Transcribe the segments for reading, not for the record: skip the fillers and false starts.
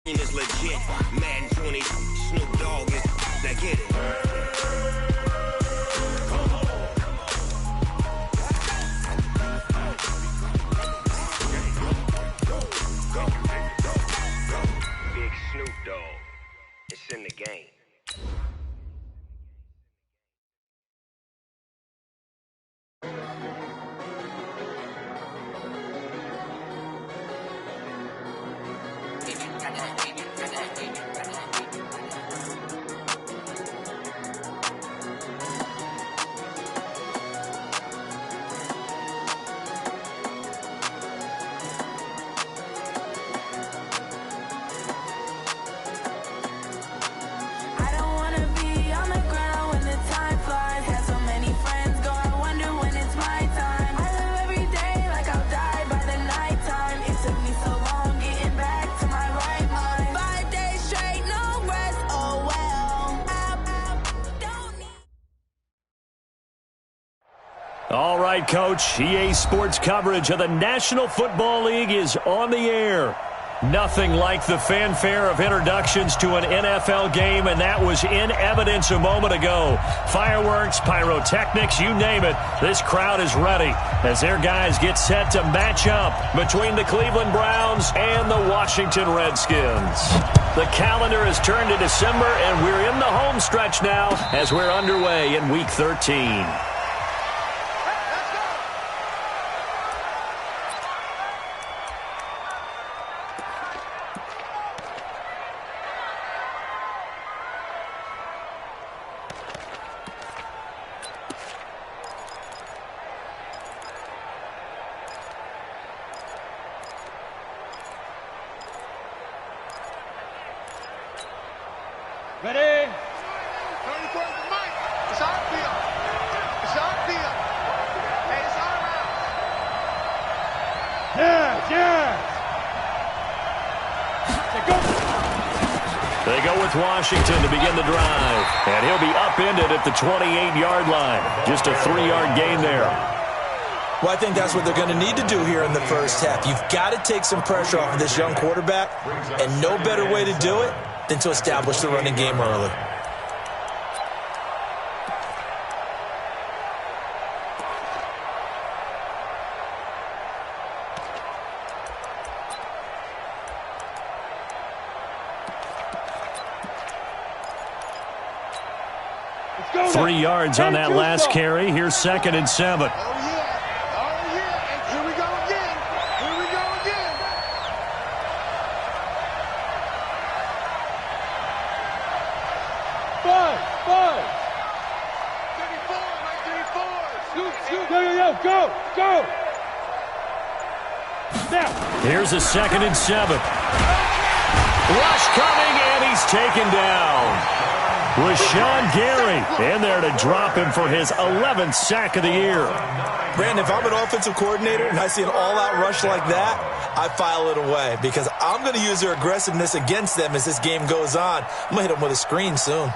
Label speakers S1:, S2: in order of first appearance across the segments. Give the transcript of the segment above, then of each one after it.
S1: Is legit. Madden 20, Snoop Dogg is that get it. Big Snoop Dogg. It's in the game.
S2: All right, Coach, EA Sports coverage of the National Football League is on the air. Nothing like the fanfare of introductions to an NFL game, and that was in evidence a moment ago. Fireworks, pyrotechnics, you name it, this crowd is ready as their guys get set to match up between the Cleveland Browns and the Washington Redskins. The calendar has turned to December, and we're in the home stretch now as we're underway in Week 13.
S3: Ready? 34 the mic. It's our field. It's our field. Hey, it's our house. Yes, yes.
S2: They go with Washington to begin the drive. And he'll be upended at the 28-yard line. Just a 3-yard gain there.
S4: Well, I think that's what they're going to need to do here in the first half. You've got to take some pressure off of this young quarterback, and no better way to do it than to establish the running game early.
S2: Go 3 yards on that last carry. Here's 2nd and 7.
S3: Go!
S2: Now. Here's a 2nd and 7. Rush coming, and he's taken down. Rashawn Gary in there to drop him for his 11th sack of the year.
S4: Brandon, if I'm an offensive coordinator and I see an all-out rush like that, I file it away because I'm going to use their aggressiveness against them as this game goes on. I'm going to hit them with a screen soon.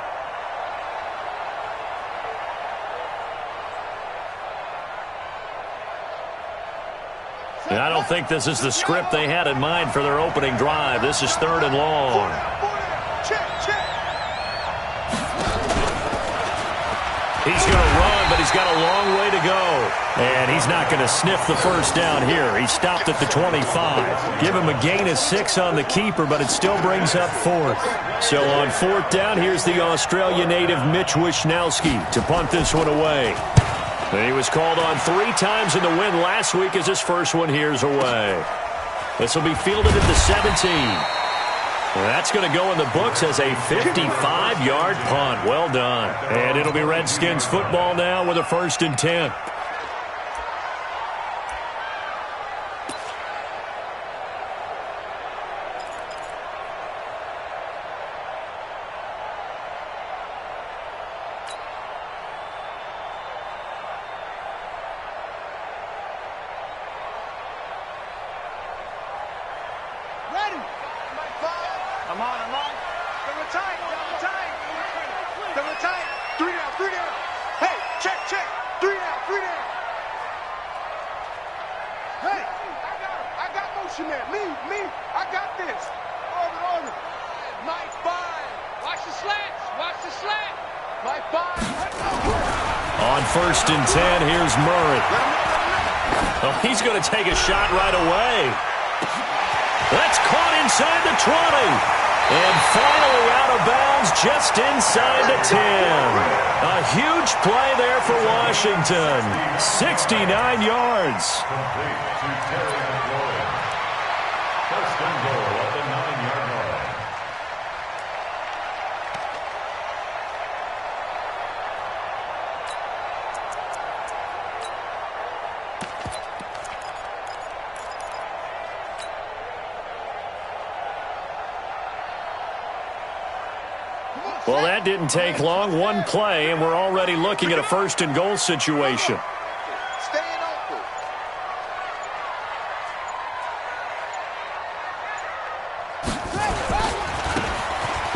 S2: And I don't think this is the script they had in mind for their opening drive. This is 3rd and long. He's going to run, but he's got a long way to go. And he's not going to sniff the first down here. He stopped at the 25. Give him a gain of 6 on the keeper, but it still brings up 4th. So on 4th down, here's the Australia native Mitch Wishnowski to punt this one away. And he was called on 3 times in the win last week as his first one here's away. This will be fielded at the 17. And that's going to go in the books as a 55-yard punt. Well done. And it'll be Redskins football now with a 1st and 10.
S3: I'm on. Double tight. Double tight. 3 down. Hey, check. 3 down. Hey, I got motion man. Me, I got this. Orbit.
S2: On 1st and 10, here's Murray. Oh, he's going to take a shot right away. That's caught inside the 20. And finally out of bounds just inside the 10. A huge play there for Washington. 69 yards.
S5: First and goal at the 9-yard line.
S2: Well, that didn't take long. One play, and we're already looking at a 1st and goal situation.
S3: Staying open.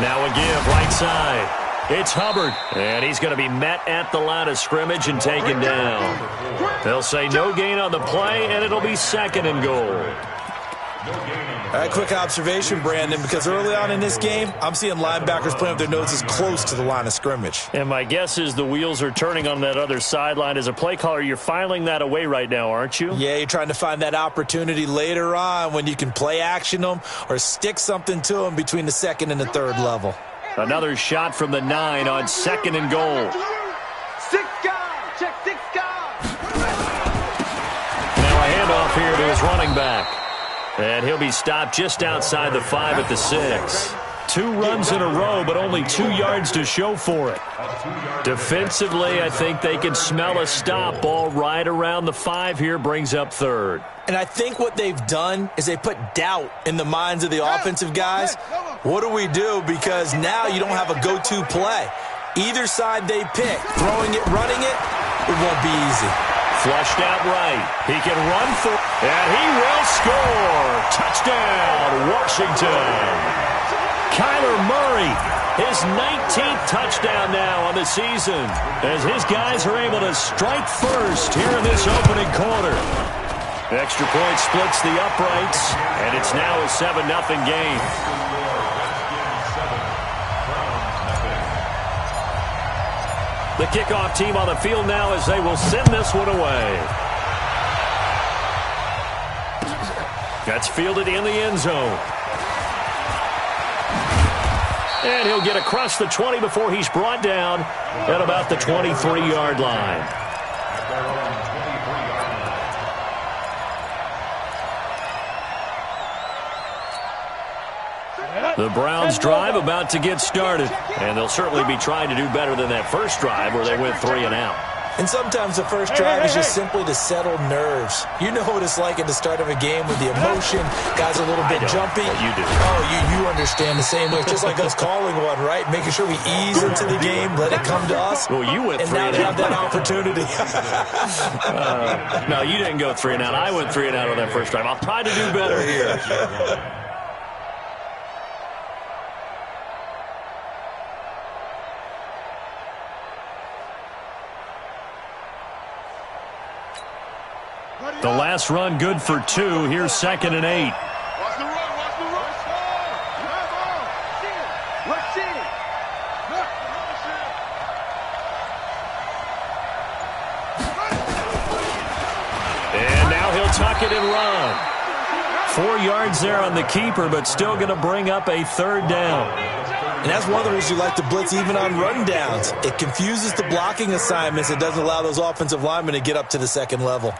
S2: Now a give right side. It's Hubbard, and he's going to be met at the line of scrimmage and taken down. They'll say no gain on the play, and it'll be 2nd and goal.
S4: All right, quick observation, Brandon, because early on in this game, I'm seeing linebackers playing with their noses close to the line of scrimmage.
S2: And my guess is the wheels are turning on that other sideline. As a play caller, you're filing that away right now, aren't you?
S4: Yeah, you're trying to find that opportunity later on when you can play action them or stick something to them between the 2nd and the 3rd level.
S2: Another shot from the 9 on 2nd and goal.
S3: 6 guys. Check 6 guys.
S2: Now a handoff here to his running back. And he'll be stopped just outside the 5 at the 6. 2 runs in a row, but only 2 yards to show for it. Defensively, I think they can smell a stop. Ball right around the 5 here, brings up 3rd.
S4: And I think what they've done is they put doubt in the minds of the offensive guys. What do we do? Because now you don't have a go-to play. Either side they pick, throwing it, running it, it won't be easy.
S2: Flushed out right. He can run for, and he will score. Touchdown, Washington. Kyler Murray, his 19th touchdown now on the season, as his guys are able to strike first here in this opening quarter. Extra point splits the uprights, and it's now a 7-0 game. The kickoff team on the field now as they will send this one away. That's fielded in the end zone. And he'll get across the 20 before he's brought down at about the 23-yard line. The Browns' drive about to get started, and they'll certainly be trying to do better than that first drive where they went 3 and out.
S4: And sometimes the first drive is just simply to settle nerves. You know what it's like at the start of a game with the emotion, guys are a little bit jumpy.
S2: You do.
S4: Oh, you understand the same way. It's just like us calling one, right? Making sure we ease into the game, let it come to us.
S2: Well, you went 3 and out.
S4: And now they have that opportunity.
S2: No, you didn't go 3 and out. I went 3 and out on that first drive. I'll try to do better here. The last run good for 2. Here's 2nd and 8.
S3: Watch the run. Watch the run. Let's see it.
S2: And now he'll tuck it and run. 4 yards there on the keeper, but still going to bring up a 3rd down.
S4: And that's one of the reasons you like to blitz even on run downs. It confuses the blocking assignments. It doesn't allow those offensive linemen to get up to the 2nd level.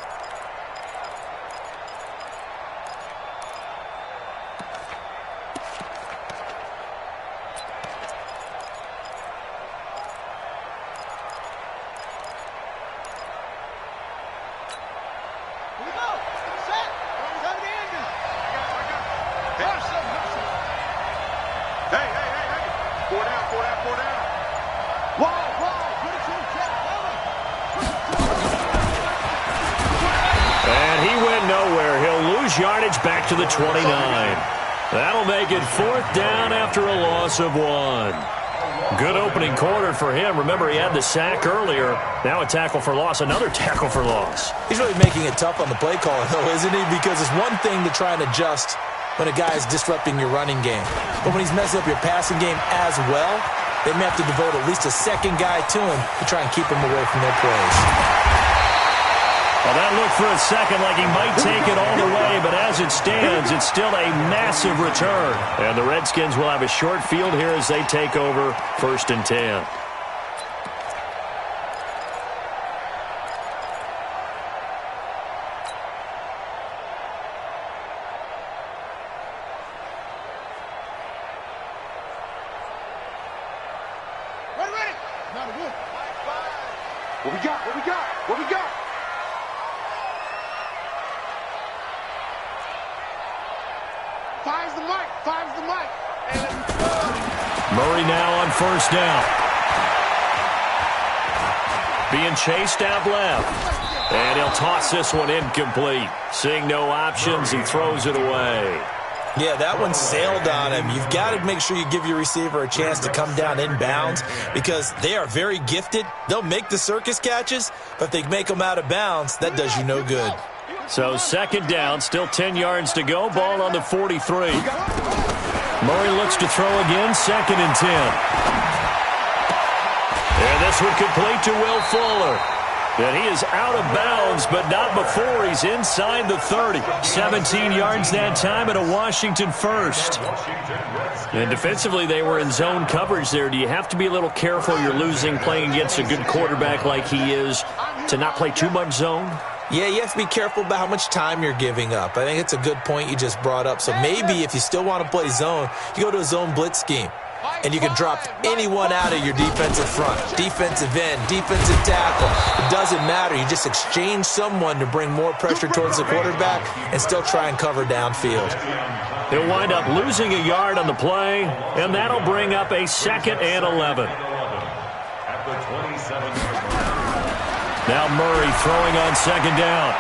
S2: Yardage back to the 29. That'll make it 4th down after a loss of 1. Good opening quarter for him. Remember, he had the sack earlier. Now a tackle for loss, another tackle for loss.
S4: He's really making it tough on the play caller, though, isn't he? Because it's one thing to try and adjust when a guy is disrupting your running game. But when he's messing up your passing game as well, they may have to devote at least a second guy to him to try and keep him away from their plays.
S2: Well, that looked for a second like he might take it all the way, but as it stands, it's still a massive return. And the Redskins will have a short field here as they take over 1st and 10.
S3: What we got? What we got? What we got? Fives the mic. Fives the mic.
S2: Murray now on 1st down. Being chased out left. And he'll toss this one incomplete. Seeing no options, he throws it away.
S4: Yeah, that one sailed on him. You've got to make sure you give your receiver a chance to come down inbounds because they are very gifted. They'll make the circus catches, but if they make them out of bounds, that does you no good.
S2: So 2nd down, still 10 yards to go. Ball on the 43. Murray looks to throw again, 2nd and 10. And this one complete to Will Fuller. And he is out of bounds, but not before he's inside the 30. 17 yards that time and a Washington first. And defensively, they were in zone coverage there. Do you have to be a little careful? You're losing playing against a good quarterback like he is to not play too much zone?
S4: Yeah, you have to be careful about how much time you're giving up. I think it's a good point you just brought up. So maybe if you still want to play zone, you go to a zone blitz scheme. And you can drop anyone out of your defensive front. Defensive end, defensive tackle. It doesn't matter. You just exchange someone to bring more pressure towards the quarterback and still try and cover downfield.
S2: They'll wind up losing a yard on the play, and that'll bring up a 2nd and 11. Now Murray throwing on 2nd down.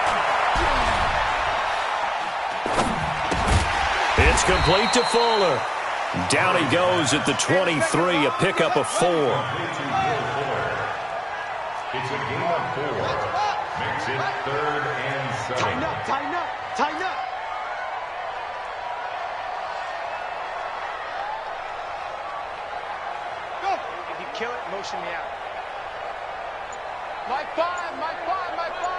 S2: It's complete to Fuller. Down he goes at the 23, a pickup of 4.
S5: It's a gain of 4. Makes it 3rd and 7.
S3: Tighten up, tighten up, tighten up. Go. If you kill it, motion me out. My 5, my 5, my 5.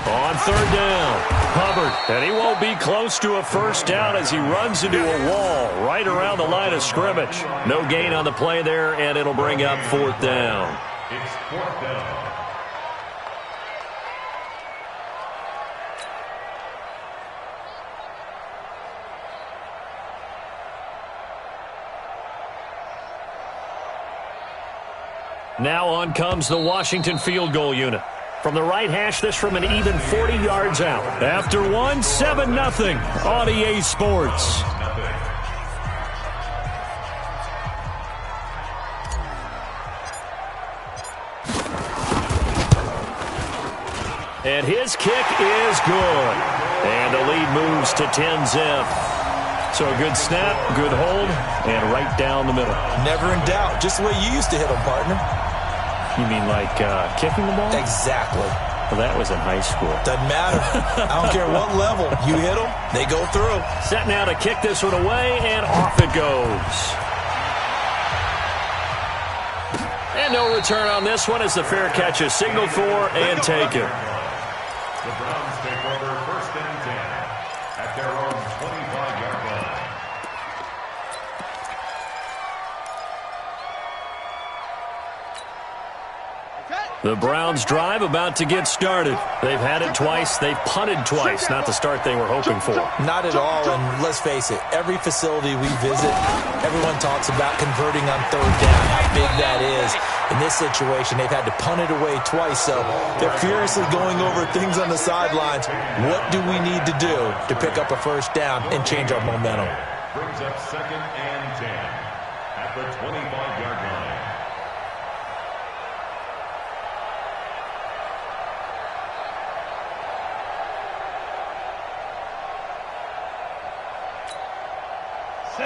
S2: On 3rd down, Hubbard, and he won't be close to a 1st down as he runs into a wall right around the line of scrimmage. No gain on the play there, and it'll bring up 4th down.
S5: It's 4th down.
S2: Now on comes the Washington field goal unit. From the right hash, this from an even 40 yards out. After one, 7-0 on EA Sports. And his kick is good. And the lead moves to 10-zip. So a good snap, good hold, and right down the middle.
S4: Never in doubt. Just the way you used to hit them, partner.
S2: You mean like kicking the ball?
S4: Exactly.
S2: Well, that was in high school. Doesn't
S4: matter. I don't care what level. You hit them, they go through.
S2: Set now to kick this one away, and off it goes. And no return on this one as the fair catch is signaled for and taken.
S5: The Browns take over 1st and 10 at their own 25-yard line.
S2: The Browns drive about to get started. They've had it twice. They've punted twice. Not the start they were hoping for.
S4: Not at all, and let's face it, every facility we visit, everyone talks about converting on 3rd down, how big that is. In this situation, they've had to punt it away twice, so they're furiously going over things on the sidelines. What do we need to do to pick up a 1st down and change our momentum?
S5: Brings up 2nd and 10 at the 25-yard line.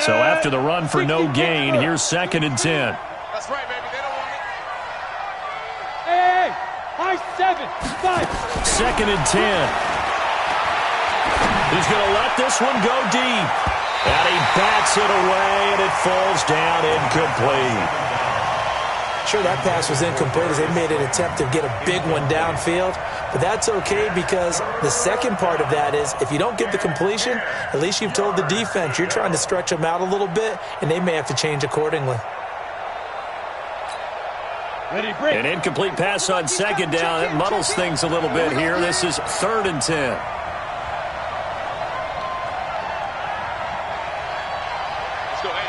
S2: So after the run for no gain, here's 2nd and 10.
S3: That's right, baby. They don't want it.
S6: Hey, high 7, 5.
S2: 2nd and 10. He's going to let this one go deep. And he bats it away, and it falls down incomplete.
S4: Sure, that pass was incomplete as they made an attempt to get a big one downfield. But that's okay because the second part of that is if you don't get the completion, at least you've told the defense you're trying to stretch them out a little bit, and they may have to change accordingly.
S2: An incomplete pass on second down. That muddles things a little bit here. This is 3rd and 10.
S3: Let's go, hey.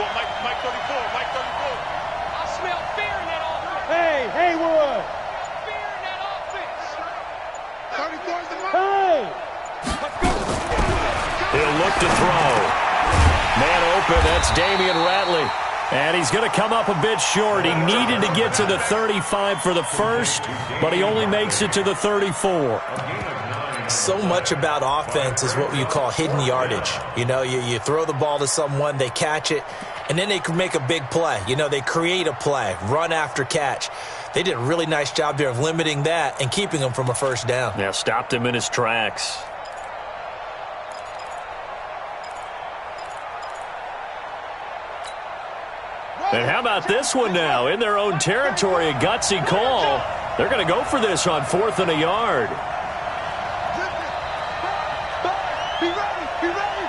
S3: Go, Mike 34, Mike 34.
S6: I smell fear in that offense. Hey, Haywood. Fear in that offense.
S3: 34 is the mark.
S6: Hey. Let's go.
S2: He'll look to throw. Man open, that's Damian Ratley. And he's going to come up a bit short. He needed to get to the 35 for the first, but he only makes it to the 34.
S4: So much about offense is what you call hidden yardage. You know, you throw the ball to someone, they catch it, and then they can make a big play. You know, they create a play, run after catch. They did a really nice job there of limiting that and keeping him from a first down.
S2: Yeah, stopped him in his tracks. And how about this one now? In their own territory, a gutsy call. They're going to go for this on 4th and a yard.
S3: Be ready, be ready.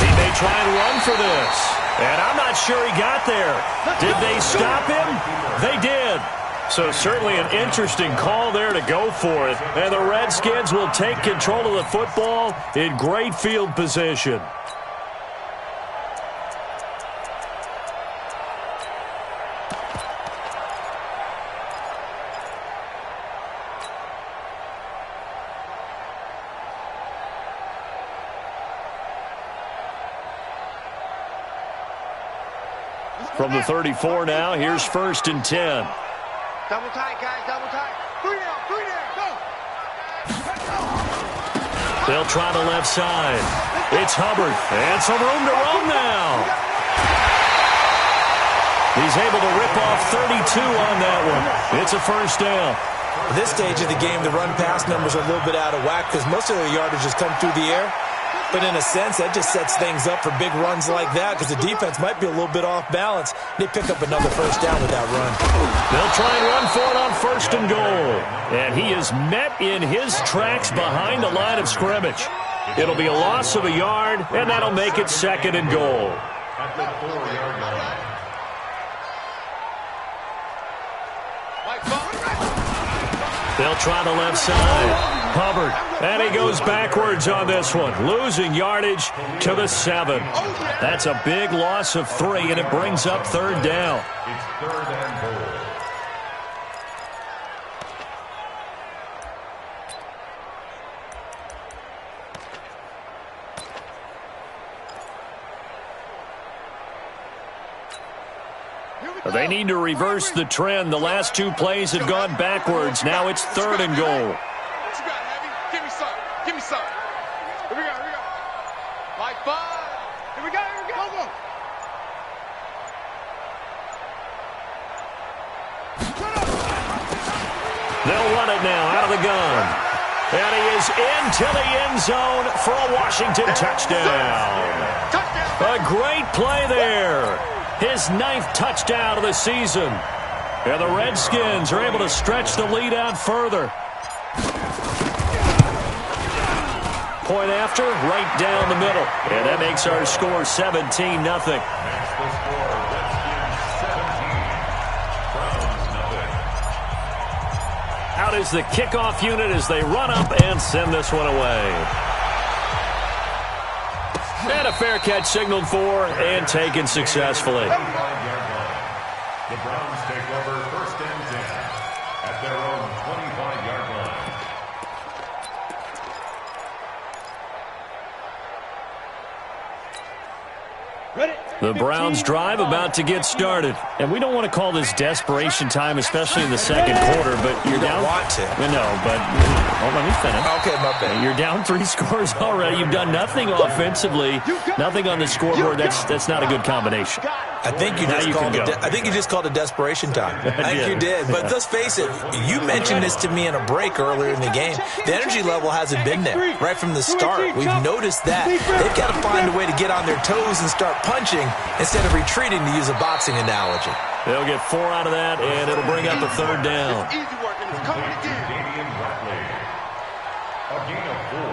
S2: He may try and run for this. And I'm not sure he got there. Did they stop him? They did. So certainly an interesting call there to go for it. And the Redskins will take control of the football in great field position. From the 34 now, here's 1st and 10.
S3: Double tight, guys, double tight. 3 there, go.
S2: They'll try the left side. It's Hubbard, and some room to roam now. He's able to rip off 32 on that one. It's a first down.
S4: At this stage of the game, the run-pass numbers are a little bit out of whack because most of the yardage has come through the air. But in a sense, that just sets things up for big runs like that because the defense might be a little bit off balance. They pick up another first down with that run.
S2: They'll try and run for it on 1st and goal. And he is met in his tracks behind the line of scrimmage. It'll be a loss of a yard, and that'll make it 2nd and goal.
S5: At the 4-yard line.
S2: They'll try the left side. Hubbard, and he goes backwards on this one, losing yardage to the 7. That's a big loss of 3, and it brings up 3rd down.
S5: It's 3rd and goal.
S2: They need to reverse the trend. The last 2 plays had gone backwards. Now it's 3rd and goal.
S3: What you got, Heavy? Give me some. Give me some. Here we go, here we go. Like 5. Here we go, here we go. Go.
S2: They'll run it now out of the gun. And he is into the end zone for a Washington touchdown. A great play there. His 9th touchdown of the season. And the Redskins are able to stretch the lead out further. Point after, right down the middle. And that makes our score 17-0.
S5: That's the score. Redskins 17. Browns 0.
S2: Out is the kickoff unit as they run up and send this one away. And a fair catch signaled for and taken successfully.
S5: The Browns take over 1st and 10 at their own 25-yard line.
S2: The Browns drive about to get started. And we don't want to call this desperation time, especially in the second quarter, but you're down.
S4: Want to.
S2: No, but let me finish.
S4: Okay, my bad.
S2: You're down 3 scores already. You've done nothing offensively, nothing on the scoreboard. That's not a good combination.
S4: I think you just called it desperation time. I think you did. But let's face it, you mentioned this to me in a break earlier in the game. The energy level hasn't been there right from the start. We've noticed that. They've got to find a way to get on their toes and start punching instead of retreating, to use a boxing analogy.
S2: They'll get 4 out of that, and it'll bring up a 3rd down.
S3: Easy work, and it's coming again.
S5: A gain of 4.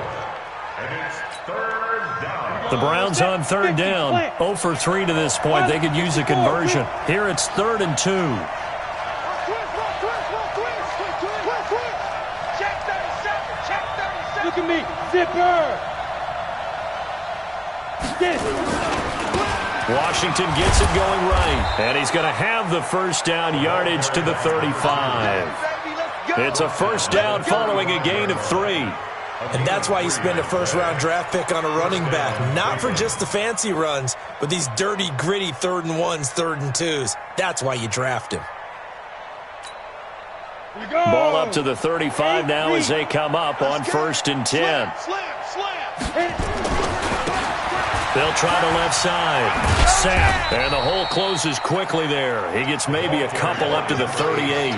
S5: And it's 3rd down.
S2: The Browns on 3rd down. 0 for 3 to this point. They could use a conversion. Here it's 3rd and 2.
S6: Check 37. Check 37.
S7: Look at me. Zipper.
S2: Washington gets it going right. And he's going to have the 1st down, yardage to the 35. It's a 1st down following a gain of 3.
S4: And that's why you spend a 1st-round draft pick on a running back. Not for just the fancy runs, but these dirty, gritty 3rd and 1s, 3rd and 2s. That's why you draft him.
S2: Ball up to the 35 now as they come up on 1st and 10. They'll try the left side. Sapp, and the hole closes quickly there. He gets maybe a couple up to the 38.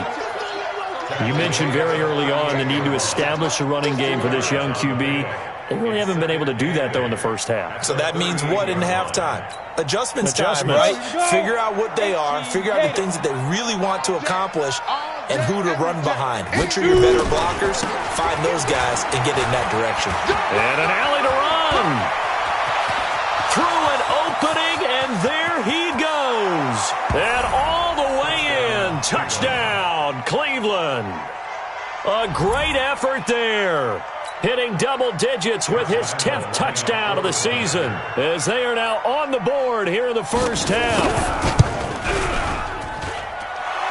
S2: You mentioned very early on the need to establish a running game for this young QB. They really haven't been able to do that, though, in the 1st half.
S4: So that means what in halftime? Adjustments time, right? Figure out what they are, figure out the things that they really want to accomplish, and who to run behind. Which are your better blockers? Find those guys and get in that direction.
S2: And an alley to run. Through an opening, and there he goes. And all the way in. Touchdown, Cleveland. A great effort there. Hitting double digits with his 10th touchdown of the season, as they are now on the board here in the 1st half.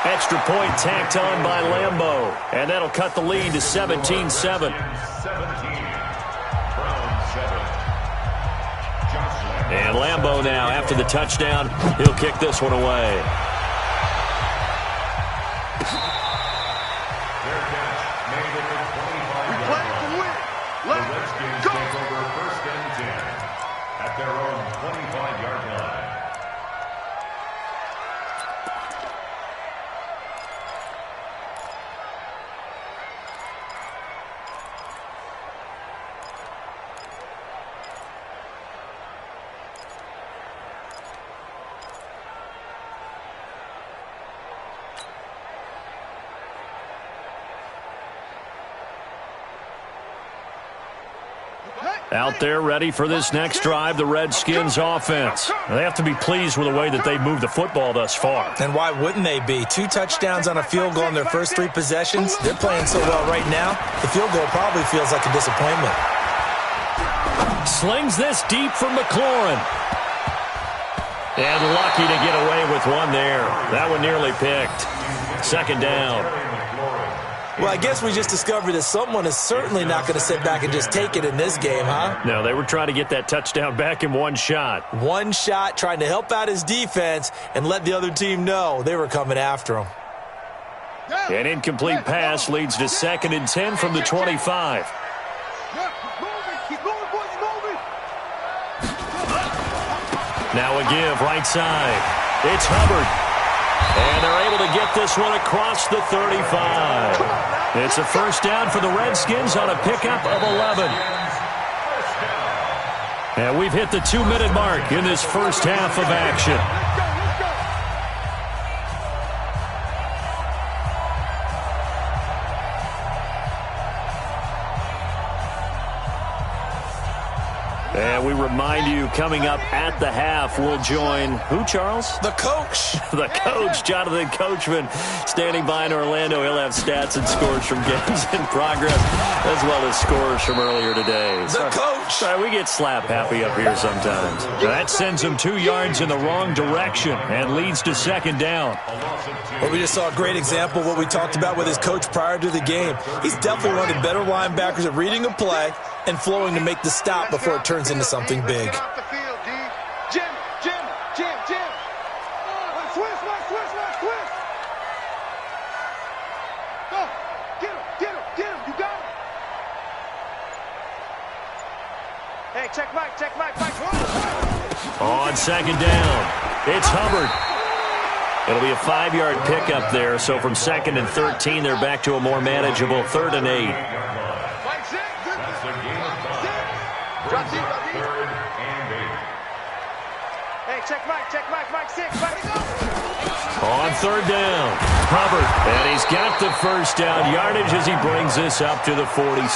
S2: Extra point tacked on by Lambeau, and that'll cut the lead to 17-7. And Lambeau now, after the touchdown, he'll kick this one away. Out there ready for this next drive, the Redskins offense. They have to be pleased with the way that they've moved the football thus far.
S4: And why wouldn't they be? 2 touchdowns on a field goal in their first 3 possessions. They're playing so well right now, the field goal probably feels like a disappointment.
S2: Slings this deep from McLaurin. And lucky to get away with one there. That one nearly picked. 2nd down.
S4: Well, I guess we just discovered that someone is certainly not going to sit back and just take it in this game, huh?
S2: No, they were trying to get that touchdown back in one shot.
S4: One shot, trying to help out his defense and let the other team know they were coming after him.
S2: An incomplete pass leads to 2nd and 10 from the 25. Now a give right side. It's Hubbard. And they're able to get this one across the 35. It's a 1st down for the Redskins on a pickup of 11. And we've hit the 2-minute mark in this 1st half of action. And we remind you, coming up at the half, we'll join who, Charles?
S4: The coach.
S2: The coach, Jonathan Coachman, standing by in Orlando. He'll have stats and scores from games in progress, as well as scores from earlier today.
S4: The coach.
S2: Sorry, we get slap happy up here sometimes. That sends him 2 yards in the wrong direction and leads to 2nd down.
S4: Well, we just saw a great example of what we talked about with his coach prior to the game. He's definitely one of the better linebackers at reading a play and flowing to make the stop before it turns into something big.
S3: Jim. Switch. Go. Get him. You got him. Hey, check Mike.
S2: On 2nd down. It's Hubbard. It'll be a 5-yard pickup there, so from 2nd and 13, they're back to a more manageable 3rd and 8.
S5: That's a gain of 5. Brings up 3rd and 8.
S6: Hey, check Mike, 6, Mike, go!
S2: On 3rd down, Hubbard, and he's got the first down yardage as he brings this up to the 47.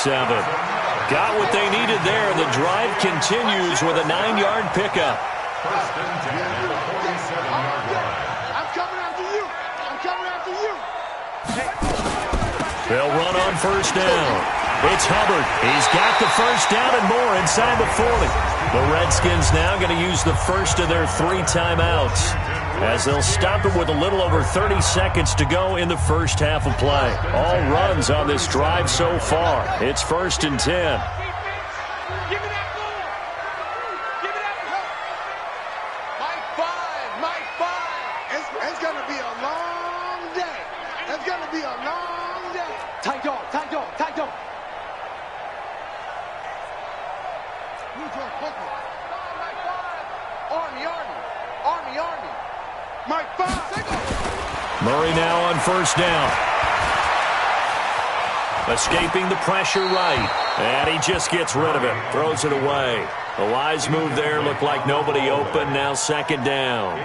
S2: Got what they needed there. The drive continues with a 9-yard pickup.
S5: 1st and 10 at the 47-yard line.
S3: I'm coming after you. I'm coming after you.
S2: They'll run on 1st down. It's Hubbard. He's got the first down and more inside the 40. The Redskins now going to use the first of their 3 timeouts as they'll stop it with a little over 30 seconds to go in the first half of play. All runs on this drive so far. It's 1st and 10.
S6: Give me that ball. Give me that ball. Mike 5.
S3: It's going to be a long day. It's going to be a long day.
S6: Tight dog. Army.
S3: Mike 5.
S2: Murray now on 1st down. Escaping the pressure right. And he just gets rid of it. Throws it away. A wise move there. Looked like nobody open. Now 2nd down.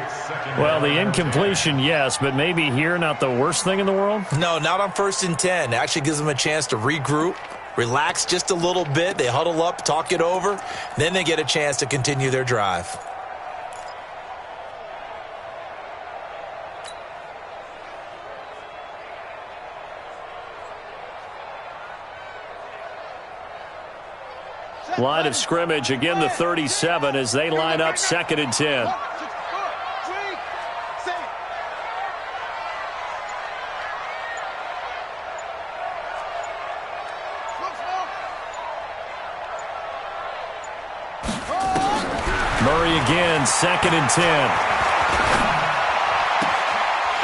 S7: Well, the incompletion, yes, but maybe here not the worst thing in the world?
S4: No, not on 1st and 10. Actually gives them a chance to regroup, relax just a little bit. They huddle up, talk it over. Then they get a chance to continue their drive.
S2: Line of scrimmage, again the 37 as they line up 2nd and 10. Murray again, 2nd and 10.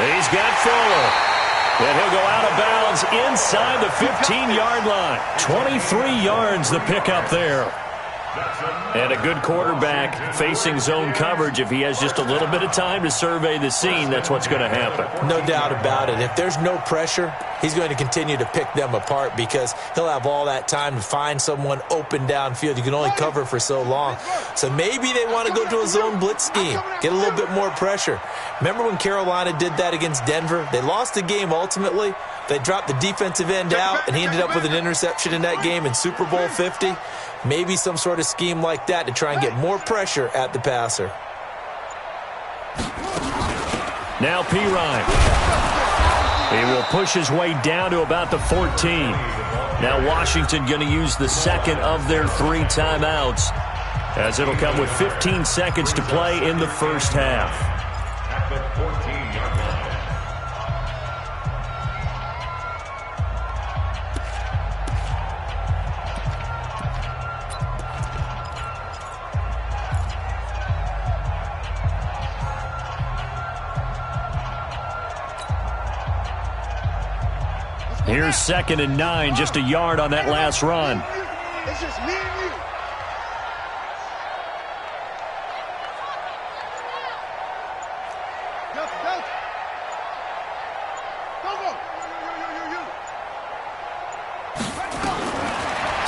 S2: He's got Fuller. And he'll go out of bounds inside the 15-yard line. 23 yards the pickup there. And a good quarterback facing zone coverage. If he has just a little bit of time to survey the scene, that's what's going to happen.
S4: No doubt about it. If there's no pressure, he's going to continue to pick them apart because he'll have all that time to find someone open downfield. You can only cover for so long. So maybe they want to go to a zone blitz scheme, get a little bit more pressure. Remember when Carolina did that against Denver? They lost the game ultimately. They dropped the defensive end out, and he ended up with an interception in that game in Super Bowl 50. Maybe some sort of scheme like that to try and get more pressure at the passer.
S2: Now Pirine. He will push his way down to about the 14. Now Washington going to use the 2nd of their 3 timeouts as it'll come with 15 seconds to play in the first half.
S5: At the 14-yard line.
S2: Here's 2nd and 9, just a yard on that last run.
S3: It's just me and you.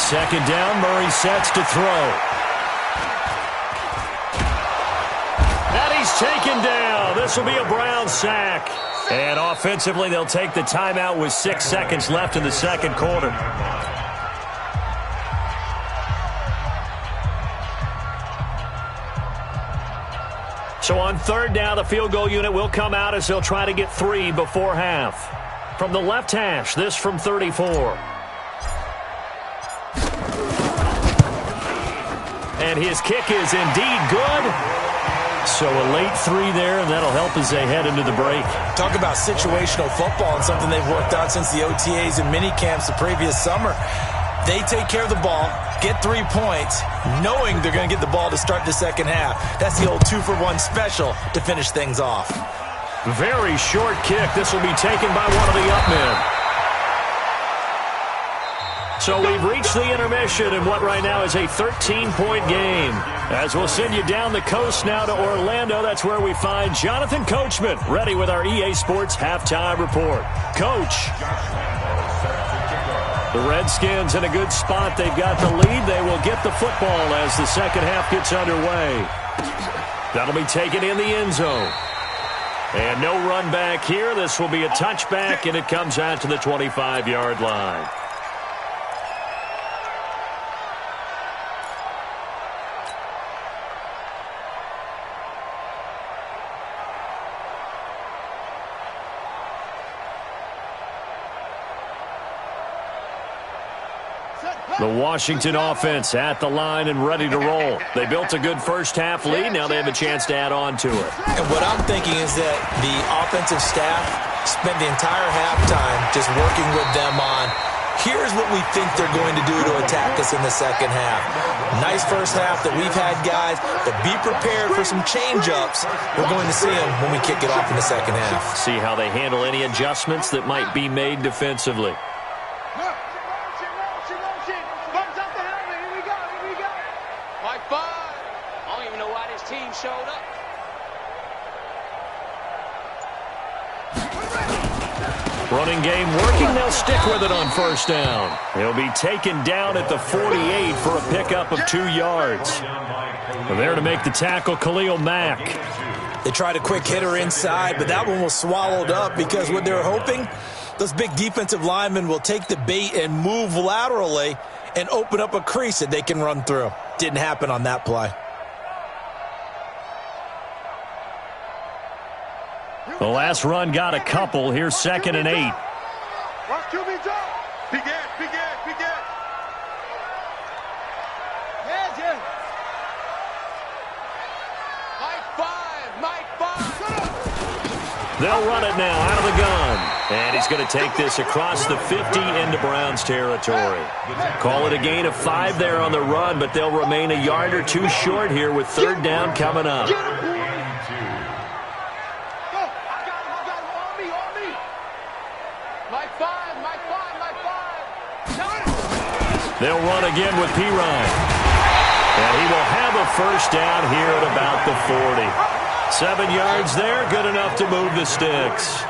S2: Second down, Murray sets to throw. And he's taken down. This will be a Brown sack. And offensively, they'll take the timeout with 6 seconds left in the second quarter. So on 3rd down, the field goal unit will come out as they'll try to get 3 before half. From the left hash, this from 34. And his kick is indeed good. So a late 3 there, and that'll help as they head into the break.
S4: Talk about situational football and something they've worked out since the OTAs and mini camps the previous summer. They take care of the ball, get 3 points, knowing they're going to get the ball to start the second half. That's the old 2-for-1 special to finish things off.
S2: Very short kick. This will be taken by one of the up men. So So we've reached the intermission in what right now is a 13-point game. As we'll send you down the coast now to Orlando, that's where we find Jonathan Coachman, ready with our EA Sports halftime report. Coach. The Redskins in a good spot. They've got the lead. They will get the football as the second half gets underway. That'll be taken in the end zone. And no run back here. This will be a touchback, and it comes out to the 25-yard line. The Washington offense at the line and ready to roll. They built a good first-half lead. Now they have a chance to add on to it.
S4: And what I'm thinking is that the offensive staff spent the entire halftime just working with them on, here's what we think they're going to do to attack us in the second half. Nice first half that we've had, guys, but be prepared for some change-ups. We're going to see them when we kick it off in the second half.
S2: See how they handle any adjustments that might be made defensively.
S6: Showed up.
S2: Running game working. They'll stick with it on first down. He'll be taken down at the 48 for a pickup of 2 yards. And there to make the tackle, Khalil Mack.
S4: They tried a quick hitter inside, but that one was swallowed up because what they're hoping, those big defensive linemen will take the bait and move laterally and open up a crease that they can run through. Didn't happen on that play.
S2: The last run got a couple. Here's 2nd and 8.
S3: Watch QB drop. Big Ed, big Ed, big Ed. Yeah. Mike 5.
S2: They'll run it now out of the gun. And he's going to take this across the 50 into Browns territory. Call it a gain of 5 there on the run, but they'll remain a yard or 2 short here with 3rd down coming up. They'll run again with P. Ryan. And he will have a first down here at about the 40. 7 yards there, good enough to move the sticks.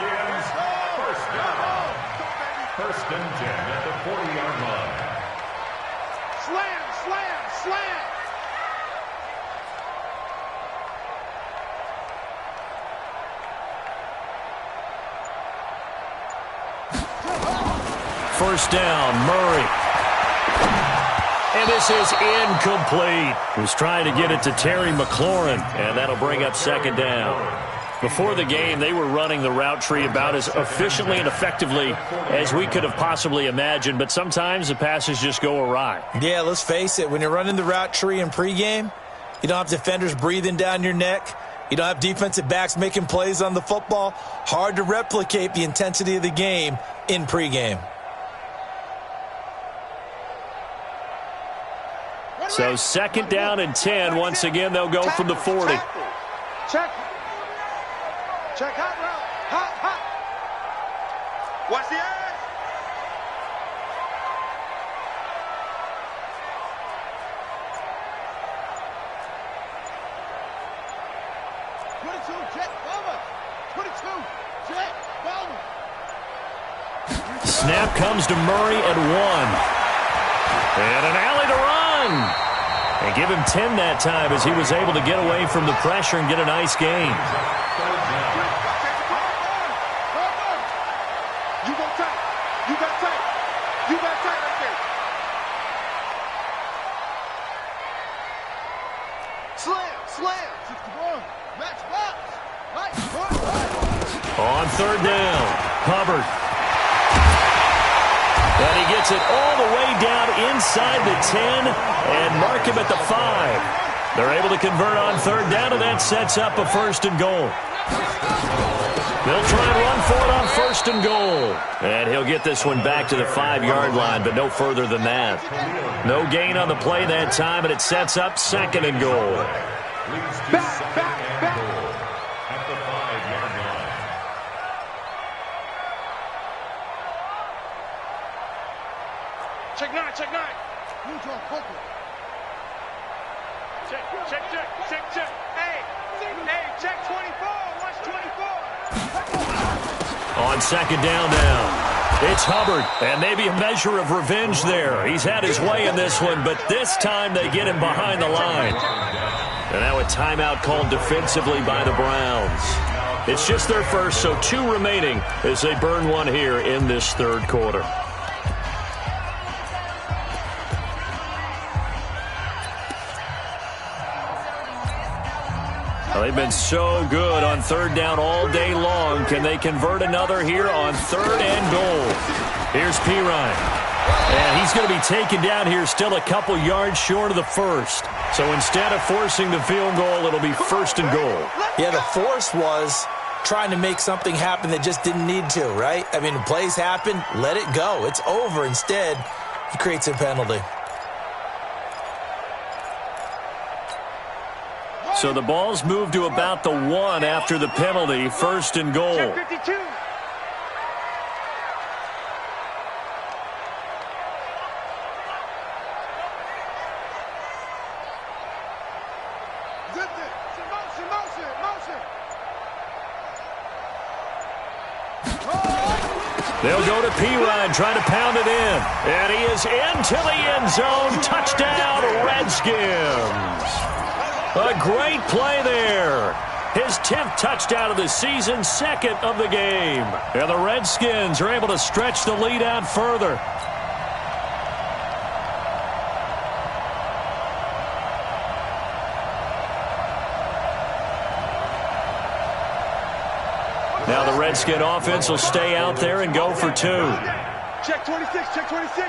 S5: First and 10 at the 40-yard line.
S3: Slam, slam, slam.
S2: First down, Murray. And this is incomplete. He was trying to get it to Terry McLaurin, and that'll bring up 2nd down. Before the game, they were running the route tree about as efficiently and effectively as we could have possibly imagined, but sometimes the passes just go awry.
S4: Yeah, let's face it. When you're running the route tree in pregame, you don't have defenders breathing down your neck. You don't have defensive backs making plays on the football. Hard to replicate the intensity of the game in pregame.
S2: So 2nd down and 10. Once again, they'll go from the 40.
S3: Check. Check hot route. Hot. Watch the edge.
S2: Snap comes to Murray at 1. And an alley to run. And give him 10 that time as he was able to get away from the pressure and get a nice gain.
S3: You got tight. You got tight. You got tight right there. Slam. 61. Match box.
S2: On 3rd down, Hubbard. And he gets it all the way down inside the 10 and mark him at the 5. They're able to convert on 3rd down, and that sets up a 1st and goal. They'll try and run for it on 1st and goal. And he'll get this one back to the 5-yard line, but no further than that. No gain on the play that time, and it sets up 2nd and goal.
S5: Back. At the 5-yard line.
S3: Check 9, check 9. Check. Hey, check 24. Watch 24.
S2: On second down now. It's Hubbard, and maybe a measure of revenge there. He's had his way in this one, but this time they get him behind the line. And now a timeout called defensively by the Browns. It's just their first, so 2 remaining as they burn one here in this third quarter. Well, they've been so good on third down all day long. Can they convert another here on third and goal? Here's Pirine. And he's going to be taken down here still a couple yards short of the first. So instead of forcing the field goal, it'll be first and goal.
S4: Yeah, the force was trying to make something happen that just didn't need to, right? I mean, the plays happen, let it go. It's over. Instead, he creates a penalty.
S2: So the ball's moved to about the 1 after the penalty, first and goal.
S3: Check 52.
S2: They'll go to Pirine, trying to pound it in. And he is into the end zone. Touchdown, Redskins. A great play there. His 10th touchdown of the season, 2nd of the game. And the Redskins are able to stretch the lead out further. Now the Redskin offense will stay out there and go for 2.
S3: Check 26, check 26.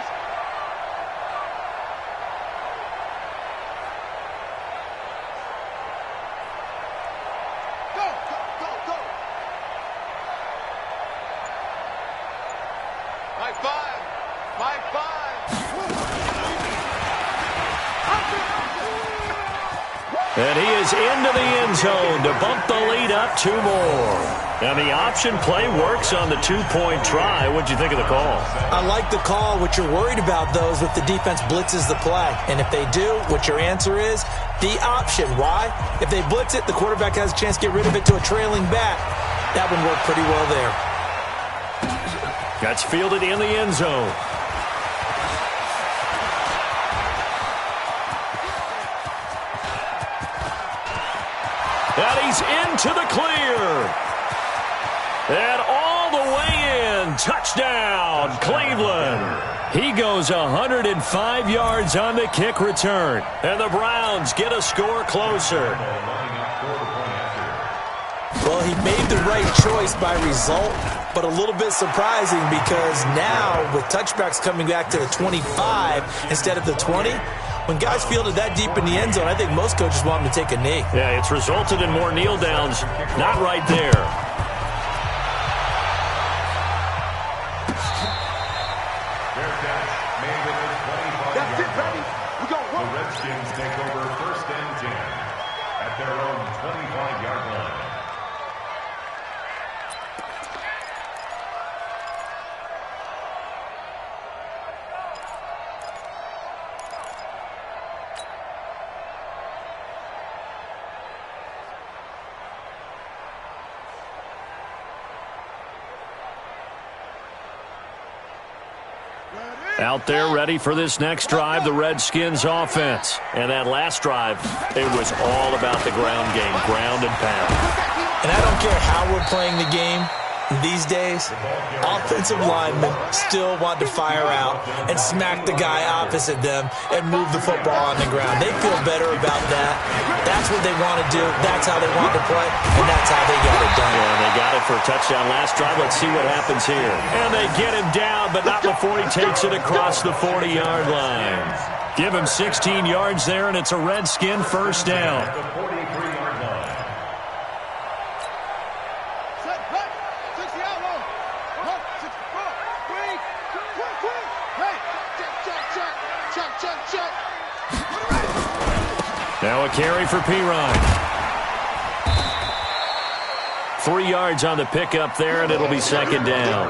S2: And he is into the end zone to bump the lead up 2 more. And the option play works on the 2-point try. What'd you think of the call?
S4: I like the call. What you're worried about, though, is if the defense blitzes the play. And if they do, what your answer is, the option. Why? If they blitz it, the quarterback has a chance to get rid of it to a trailing back. That one worked pretty well there.
S2: That's fielded in the end zone. And he's into the clear. And all the way in. Touchdown, Cleveland. He goes 105 yards on the kick return. And the Browns get a score closer.
S4: Well, he made the right choice by result, but a little bit surprising because now with touchbacks coming back to the 25 instead of the 20, when guys fielded that deep in the end zone, I think most coaches want him to take a knee.
S2: Yeah, it's resulted in more kneel downs. Not right there.
S3: That's it, baby. We go.
S5: The Redskins take over first and 10 at their own 25-yard line.
S2: Out there ready for this next drive, the Redskins offense. And that last drive, it was all about the ground game, ground and pound.
S4: And I don't care how we're playing the game these days, offensive linemen still want to fire out and smack the guy opposite them and move the football on the ground. They feel better about that. That's what they want to do. That's how they want to play, and that's how they got it done.
S2: And they got it for a touchdown last drive. Let's see what happens here. And they get him down, but not before he takes it across the 40-yard line. Give him 16 yards there, and it's a Redskin first down. Now a carry for Pirine. 3 yards on the pickup there, and it'll be second down.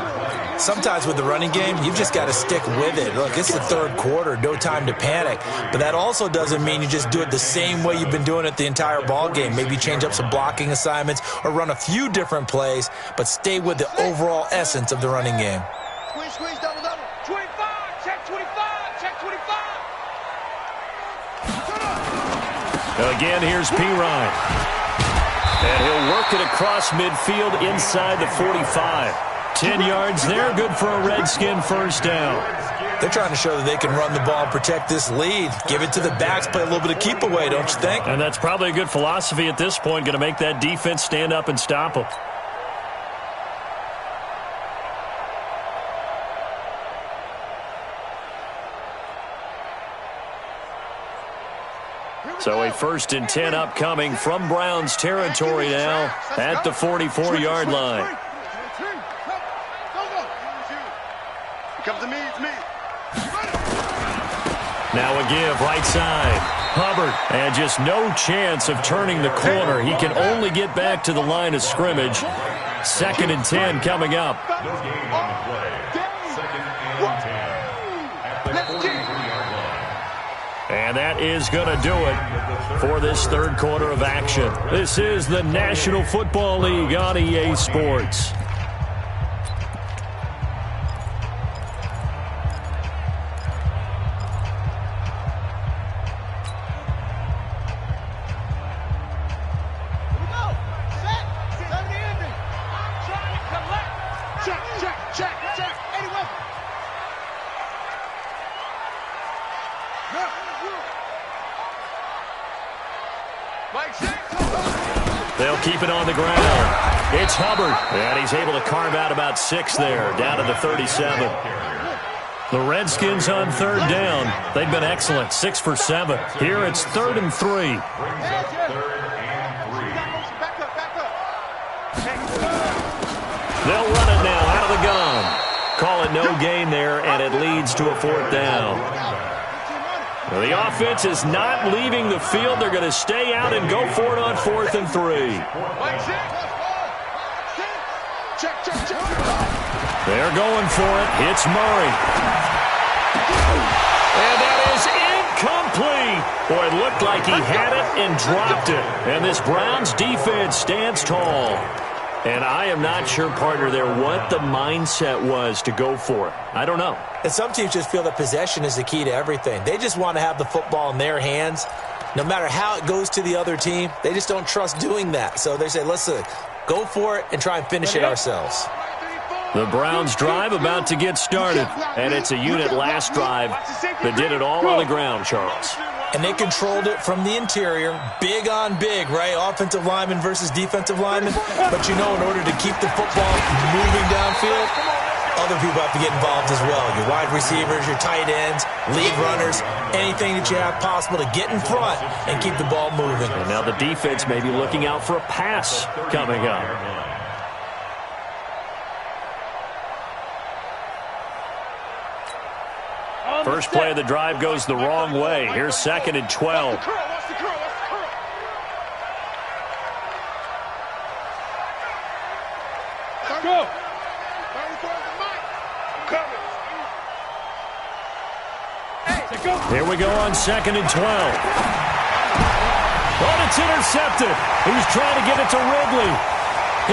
S4: Sometimes with the running game, you've just got to stick with it. Look, it's the third quarter, no time to panic. But that also doesn't mean you just do it the same way you've been doing it the entire ball game. Maybe change up some blocking assignments or run a few different plays, but stay with the overall essence of the running game.
S3: Squeeze, squeeze, double, double. 25, check 25, check 25.
S2: Again, here's P-Ryan. And he'll work it across midfield inside the 45. 10 yards there, good for a Redskin first down.
S4: They're trying to show that they can run the ball and protect this lead. Give it to the backs, play a little bit of keep away, don't you think?
S2: And that's probably a good philosophy at this point, going to make that defense stand up and stop them. So a 1st and 10 upcoming from Browns territory now at the 44-yard line.
S3: Come to me, it's me.
S2: Now a give right side. Hubbard, and just no chance of turning the corner. He can only get back to the line of scrimmage. 2nd and 10 coming up.
S5: No gain on the play. 2nd and 10 at the 43-yard line.
S2: And that is going to do it for this third quarter of action. This is the National Football League on EA Sports. They'll keep it on the ground. It's Hubbard, and he's able to carve out about 6 there, down to the 37. The Redskins on 3rd down. They've been excellent, 6 for 7. Here it's 3rd and 3.
S5: Brings up 3rd and 3.
S2: They'll run it now out of the gun. Call it no gain there, and it leads to a 4th down. The offense is not leaving the field. They're going to stay out and go for it on 4th and 3. They're going for it. It's Murray. And that is incomplete. Boy, it looked like he had it and dropped it. And this Browns defense stands tall. And I am not sure, partner, there what the mindset was to go for it. I don't know.
S4: And some teams just feel that possession is the key to everything. They just want to have the football in their hands. No matter how it goes to the other team, they just don't trust doing that. So they say, let's go for it and try and finish it ourselves.
S2: The Browns drive about to get started. And it's a unit last drive that did it all on the ground, Charles.
S4: And they controlled it from the interior, big on big, right? Offensive lineman versus defensive lineman. But you know, in order to keep the football moving downfield, other people have to get involved as well. Your wide receivers, your tight ends, lead runners, anything that you have possible to get in front and keep the ball moving.
S2: And now the defense may be looking out for a pass coming up. First play of the drive goes the wrong way. Here's 2nd and 12.
S3: Go.
S2: Here we go on 2nd and 12. Oh, it's intercepted. He's trying to get it to Ridley.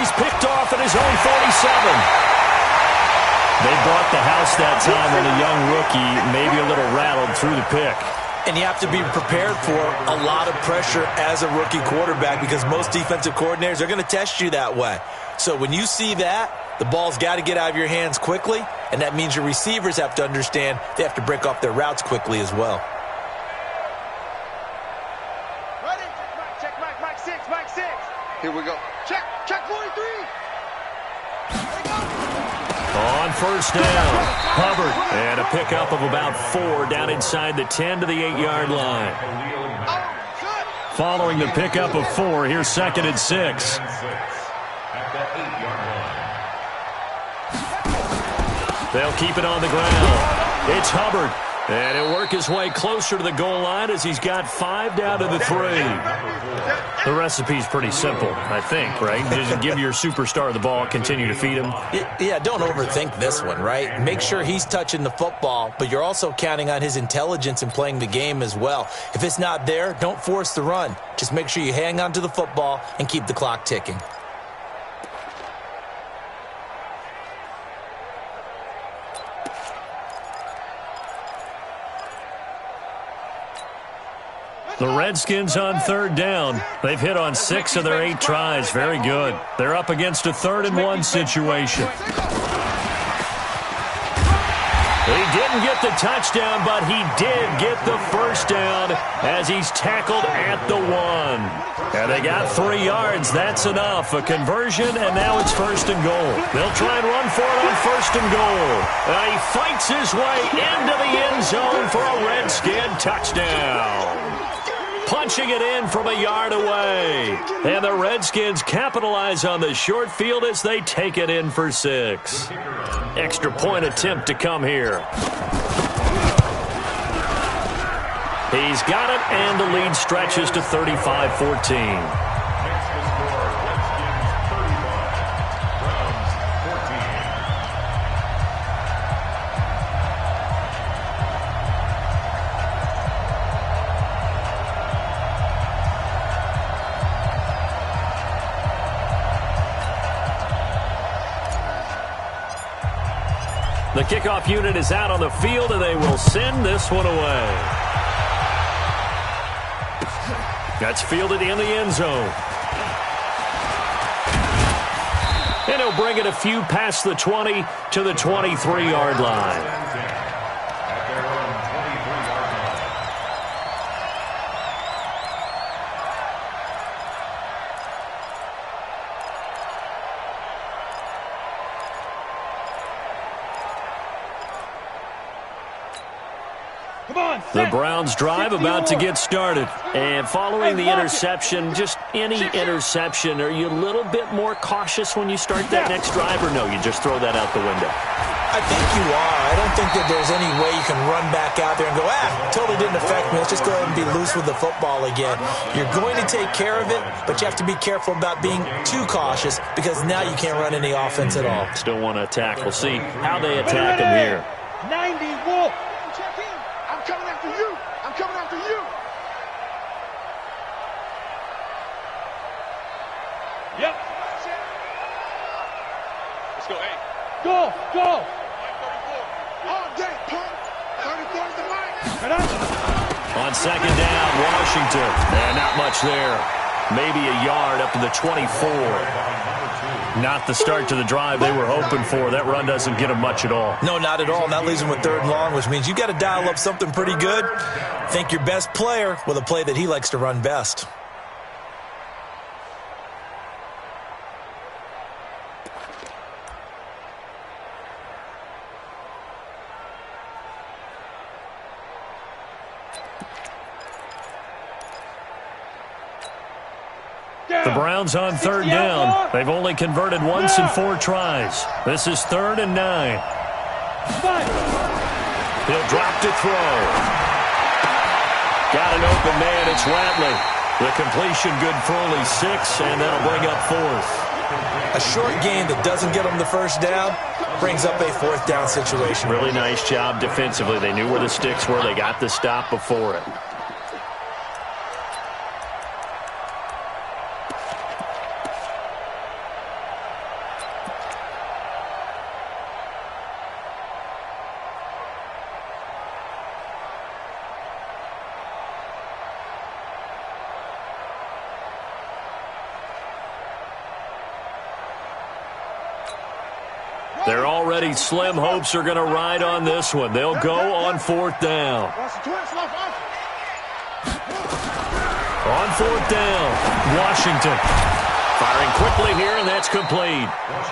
S2: He's picked off at his own 47. They bought the house that time on a young rookie, maybe a little rattled through the pick.
S4: And you have to be prepared for a lot of pressure as a rookie quarterback because most defensive coordinators are going to test you that way. So when you see that, the ball's got to get out of your hands quickly, and that means your receivers have to understand they have to break off their routes quickly as well.
S3: Ready? Check Mike 6, Mike 6. Here we go. Check 43.
S2: On 1st down, Hubbard, and a pickup of about 4 down inside the 10 to the 8-yard line. Following the pickup of 4, here's 2nd and 6. They'll keep it on the ground. It's Hubbard, And he'll work his way closer to the goal line as he's got 5 down to the 3.
S7: The recipe's pretty simple, I think, right? Just give your superstar the ball, continue to feed him.
S4: Yeah, don't overthink this one, right? Make sure he's touching the football, but you're also counting on his intelligence in playing the game as well. If it's not there, don't force the run. Just make sure you hang on to the football and keep the clock ticking.
S7: The Redskins on 3rd down. They've hit on 6 of their 8 tries. Very good. They're up against a 3rd-and-1 situation.
S2: He didn't get the touchdown, but he did get the first down as he's tackled at the 1. And they got 3 yards. That's enough. A conversion, and now it's 1st and goal. They'll try and run for it on 1st and goal. He fights his way into the end zone for a Redskin touchdown. Punching it in from a yard away. And the Redskins capitalize on the short field as they take it in for 6. Extra point attempt to come here. He's got it, and the lead stretches to 35-14. The kickoff unit is out on the field, and they will send this one away. That's fielded in the end zone. And he'll bring it a few past the 20 to the 23-yard line. The Browns drive about to get started. And following the interception, just any interception, are you a little bit more cautious when you start that next drive, or no, you just throw that out the window?
S4: I think you are. I don't think that there's any way you can run back out there and go, totally didn't affect me. Let's just go ahead and be loose with the football again. You're going to take care of it, but you have to be careful about being too cautious because now you can't run any offense at all.
S2: Still want to attack. We'll see how they attack him here.
S3: 90 Wolf. Check in. I'm coming after you. I'm coming after you. Yep. Let's go, hey. Go, go. 34. All day, punk. 34 is the mic.
S2: On 2nd down, Washington. And not much there. Maybe a yard up to the 24. Not the start to the drive they were hoping for. That run doesn't get them much at all.
S4: No, not at all. And that leaves them with 3rd and long, which means you got to dial up something pretty good. Think your best player with a play that he likes to run best.
S7: The Browns on 3rd down. They've only converted once in 4 tries. This is 3rd and 9.
S2: He'll drop to throw. Got an open man. It's Ratley. The completion good for only 6, and that'll bring up 4th.
S4: A short gain that doesn't get them the 1st down brings up a 4th down situation.
S2: Really nice job defensively. They knew where the sticks were. They got the stop before it. Their already slim hopes are going to ride on this one. They'll go on 4th down. On 4th down, Washington. Firing quickly here, and that's complete.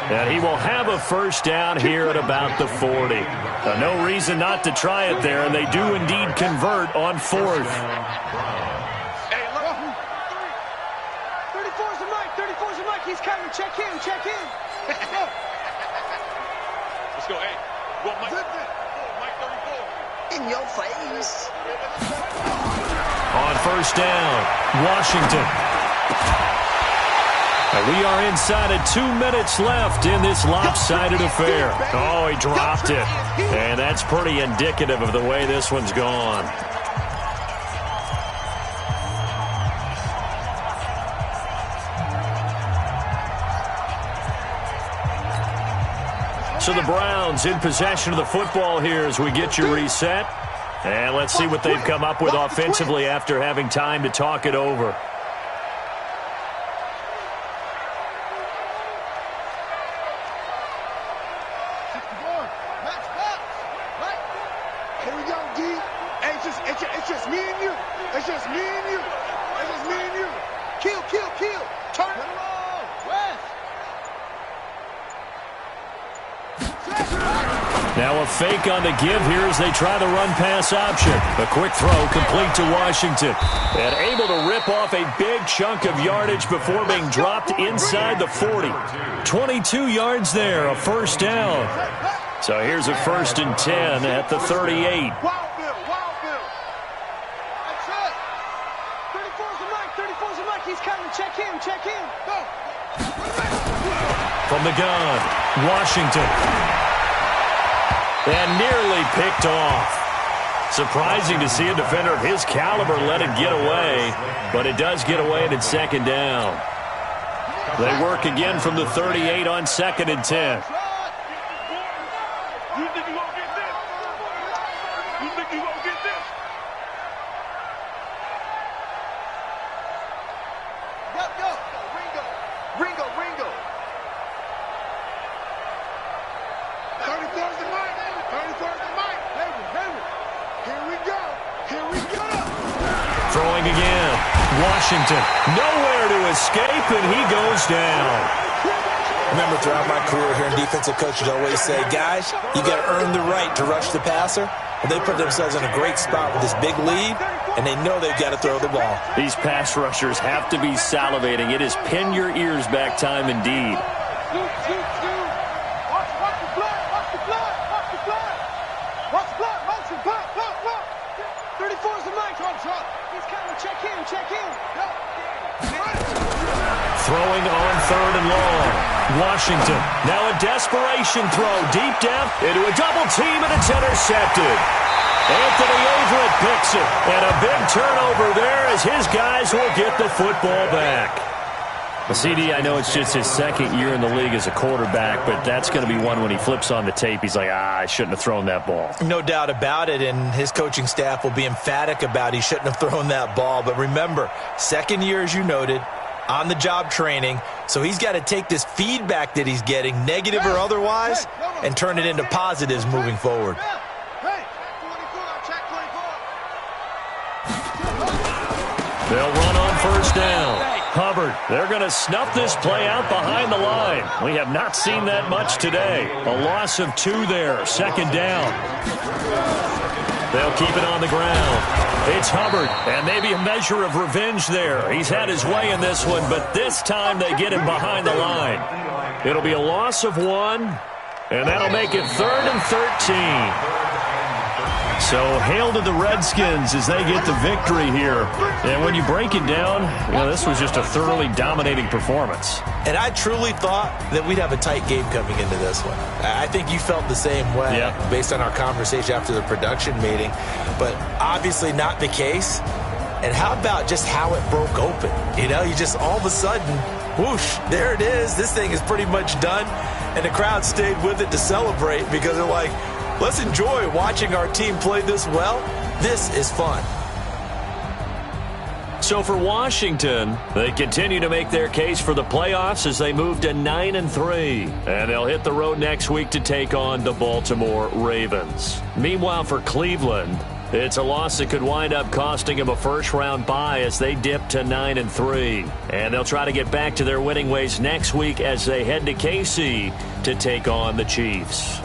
S2: And he will have a 1st down here at about the 40. No reason not to try it there, and they do indeed convert on 4th.
S3: Hey, look. 34's the mic. 34's the mic. He's coming. Check in. Check in. Let's go. Hey. Well, Mike 34.
S8: In your face.
S2: On first down, Washington. And we are inside of 2 minutes left in this lopsided affair. Oh, he dropped it. And that's pretty indicative of the way this one's gone. So the Browns in possession of the football here as we get you reset. And let's see what they've come up with offensively after having time to talk it over.
S3: Here we go, D. It's just me and you. It's just me and you. It's just me and you. Kill. Turn it around. West.
S2: Now a fake on the give here as they try the run-pass option. A quick throw complete to Washington. And able to rip off a big chunk of yardage before being dropped inside the 40. 22 yards there, a first down. So here's a 1st and 10 at the 38.
S3: Wild Bill. That's it. 34's the mic. He's coming. Check him. Go.
S2: From the gun, Washington. And nearly picked off. Surprising to see a defender of his caliber let it get away, but it does get away and it's 2nd down. They work again from the 38 on 2nd and 10.
S3: You think you won't get this? You think you won't get this? Go. Ringo. 34's the mic. Here we go.
S2: Throwing again. Washington. Nowhere to escape, and he goes down.
S4: Remember, throughout my career here in defensive coaches always say, guys, you got to earn the right to rush the passer. And they put themselves in a great spot with this big lead, and they know they've got to throw the ball.
S2: These pass rushers have to be salivating. It is pin your ears back time indeed.
S3: Shoot. Watch the blood. Motion. Blood. 34's the mic. He's coming. Check in. Go.
S2: Throwing on 3rd and long. Washington. Now a desperation throw deep down into a double team, and it's intercepted. Anthony Everett picks it. And a big turnover there as his guys will get the football back. Well, CD, I know it's just his 2nd year in the league as a quarterback, but that's going to be one when he flips on the tape. He's like, I shouldn't have thrown that ball.
S4: No doubt about it, and his coaching staff will be emphatic about he shouldn't have thrown that ball. But remember, 2nd year, as you noted, on-the-job training, so he's got to take this feedback that he's getting, negative or otherwise, and turn it into positives moving forward.
S2: They'll run on first down. Hubbard, they're going to snuff this play out behind the line. We have not seen that much today. A loss of 2 there, 2nd down. They'll keep it on the ground. It's Hubbard, and maybe a measure of revenge there. He's had his way in this one, but this time they get him behind the line. It'll be a loss of 1, and that'll make it 3rd and 13. So hail to the Redskins as they get the victory here. And when you break it down, this was just a thoroughly dominating performance.
S4: And I truly thought that we'd have a tight game coming into this one. I think you felt the same way based on our conversation after the production meeting. But obviously not the case. And how about just how it broke open? You just all of a sudden, whoosh, there it is. This thing is pretty much done. And the crowd stayed with it to celebrate because they're like, let's enjoy watching our team play this well. This is fun.
S2: So for Washington, they continue to make their case for the playoffs as they move to 9-3. And they'll hit the road next week to take on the Baltimore Ravens. Meanwhile, for Cleveland, it's a loss that could wind up costing them a first-round bye as they dip to 9-3. And they'll try to get back to their winning ways next week as they head to KC to take on the Chiefs.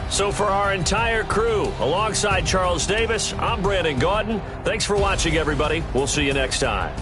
S2: So for our entire crew, alongside Charles Davis, I'm Brandon Gaudin. Thanks for watching, everybody. We'll see you next time.